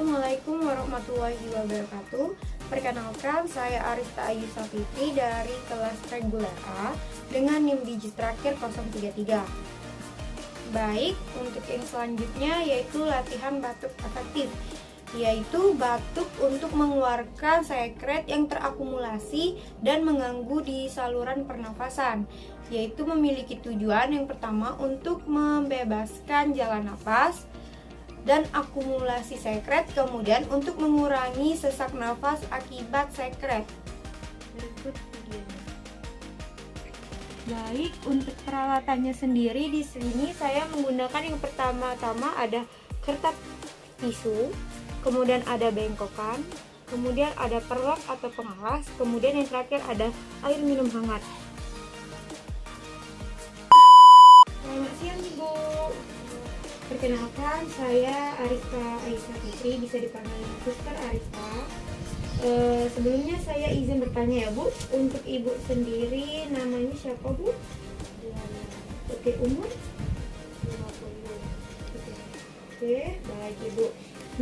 Assalamualaikum warahmatullahi wabarakatuh. Perkenalkan, saya Arista Ayusa Fitri dari kelas reguler A dengan NIM digit terakhir 033. Baik, untuk yang selanjutnya yaitu latihan batuk efektif, yaitu batuk untuk mengeluarkan sekret yang terakumulasi dan mengganggu di saluran pernafasan, yaitu memiliki tujuan yang pertama untuk membebaskan jalan nafas dan akumulasi sekret, kemudian untuk mengurangi sesak nafas akibat sekret. Berikut videonya. Baik, untuk peralatannya sendiri di sini saya menggunakan yang pertama-tama ada kertas tisu, kemudian ada bengkokan, kemudian ada perlak atau pengalas, kemudian yang terakhir ada air minum hangat. Selamat siang Ibu. Perkenalkan, saya Arista Ayusa Fitri, bisa dipanggil Suster Arista. Sebelumnya saya izin bertanya ya Bu, untuk Ibu sendiri namanya siapa Bu? Oke, umur? 50. Oke, baik Ibu.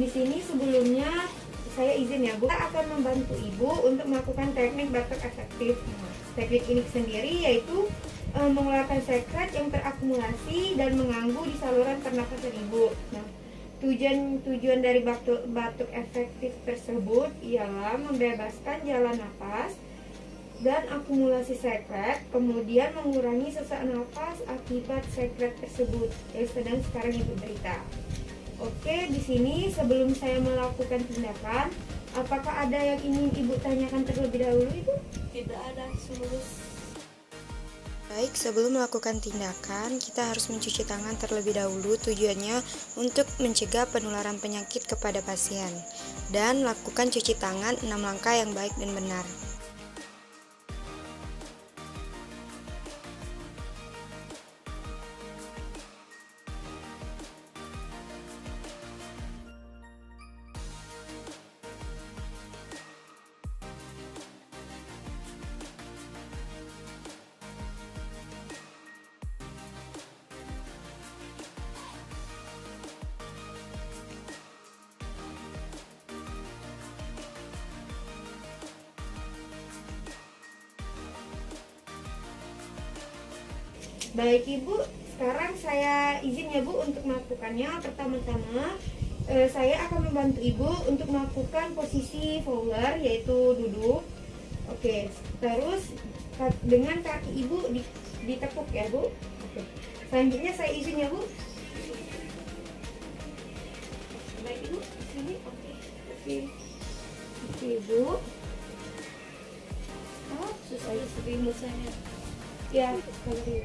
Di sini sebelumnya saya izin ya Bu, kita akan membantu Ibu untuk melakukan teknik batuk efektif. Teknik ini sendiri yaitu mengeluarkan sekret yang terakumulasi dan mengganggu di saluran pernafasan Ibu. Nah, tujuan dari batuk efektif tersebut ialah membebaskan jalan nafas dan akumulasi sekret, kemudian mengurangi sesak nafas akibat sekret tersebut yang sedang sekarang Ibu derita. Oke, di sini sebelum saya melakukan tindakan, apakah ada yang ingin Ibu tanyakan terlebih dahulu Ibu? Tidak ada, seluruh. Baik, sebelum melakukan tindakan, kita harus mencuci tangan terlebih dahulu, tujuannya untuk mencegah penularan penyakit kepada pasien. Dan lakukan cuci tangan 6 langkah yang baik dan benar. Baik Ibu, sekarang saya izin ya Bu untuk melakukannya. Pertama-tama saya akan membantu Ibu untuk melakukan posisi Fowler, yaitu duduk. Oke, terus dengan kaki Ibu ditekuk ya Bu. Oke. Selanjutnya saya izin ya Bu. Baik Ibu, di sini. Oke Ibu. Oh, susah selimut saya. Ya, sekali.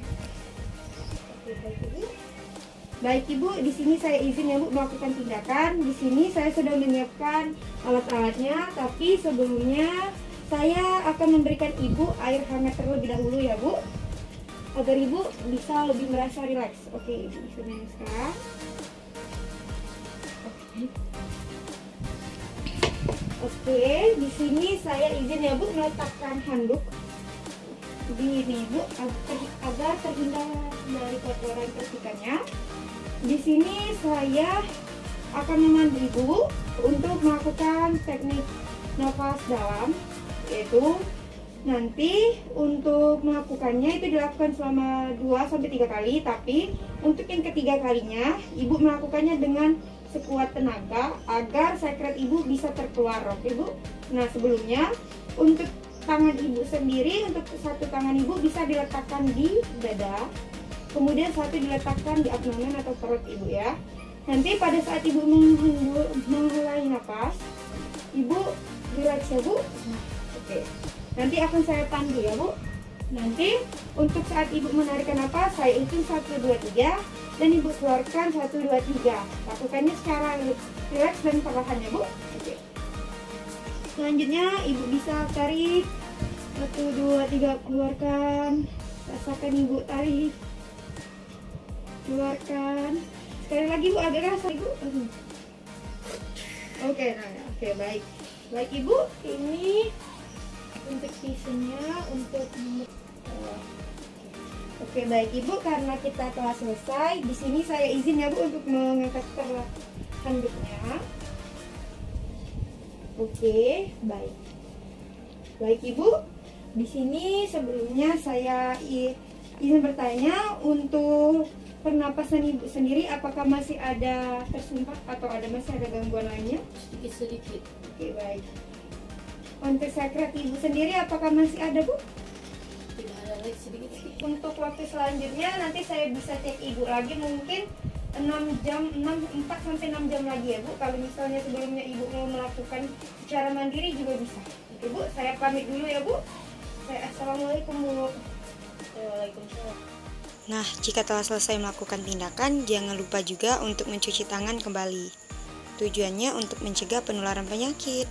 Oke, baik Ibu, di sini saya izin ya Bu melakukan tindakan. Di sini saya sudah menyiapkan alat-alatnya, tapi sebelumnya saya akan memberikan Ibu air hangat terlebih dahulu ya Bu, agar Ibu bisa lebih merasa rileks. Oke, Ibu bisa minum sekarang. Oke, di sini saya izin ya Bu meletakkan handuk di ini Bu agar terhindar dari kotoran percikannya. Di sini saya akan memandu Ibu untuk melakukan teknik nafas dalam, yaitu nanti untuk melakukannya itu dilakukan selama 2-3 kali, tapi untuk yang ketiga kalinya Ibu melakukannya dengan sekuat tenaga agar sekret Ibu bisa terkeluar. Oke Bu. Nah, sebelumnya untuk tangan Ibu sendiri, untuk satu tangan Ibu bisa diletakkan di dada, kemudian satu diletakkan di abdomen atau perut Ibu ya. Nanti pada saat Ibu menghela nafas, Ibu rileks ya Bu. Oke. Nanti akan saya pandu ya Bu. Nanti untuk saat Ibu menarikkan nafas, saya hitung 1, 2, 3 dan Ibu keluarkan 1, 2, 3. Lakukannya secara rileks dan perlahan ya Bu. Oke. Selanjutnya Ibu bisa tarik 1, 2, 3, keluarkan. Rasakan Ibu tarik, keluarkan. Sekali lagi Bu, agak keras Ibu. Oke, oke, baik. Baik Ibu, ini untuk tisunya untuk oke, baik Ibu, karena kita telah selesai, di sini saya izin ya Bu untuk mengangkat handuknya. Oke, baik. Baik Ibu, di sini sebelumnya saya izin bertanya untuk pernapasan Ibu sendiri, apakah masih ada tersumbat atau masih ada gangguan lainnya? Sedikit-sedikit. Oke, baik. Untuk sakrat Ibu sendiri apakah masih ada, Bu? Tidak ada lagi sedikit-sedikit. Untuk waktu selanjutnya nanti saya bisa cek Ibu lagi mungkin 4 sampai 6 jam lagi ya, Bu. Kalau misalnya sebelumnya Ibu mau melakukan secara mandiri juga bisa. Oke, Bu, saya pamit dulu ya, Bu. Assalamualaikum, Bu. Waalaikumsalam. Nah, jika telah selesai melakukan tindakan, jangan lupa juga untuk mencuci tangan kembali. Tujuannya untuk mencegah penularan penyakit.